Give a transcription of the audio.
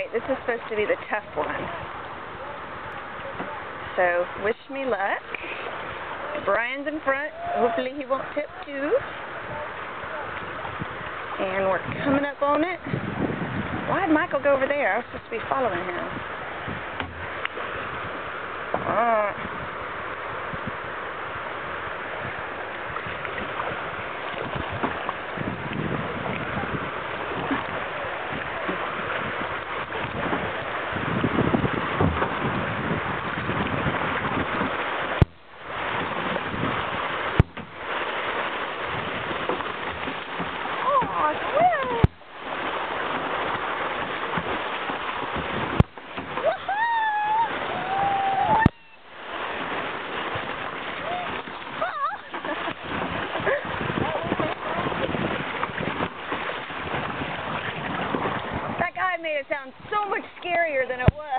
Alright, this is supposed to be the tough one. So, wish me luck. Brian's in front. Hopefully he won't tip too. And we're coming up on it. Why'd Michael go over there? I was supposed to be following him. That guy made it sound so much scarier than it was.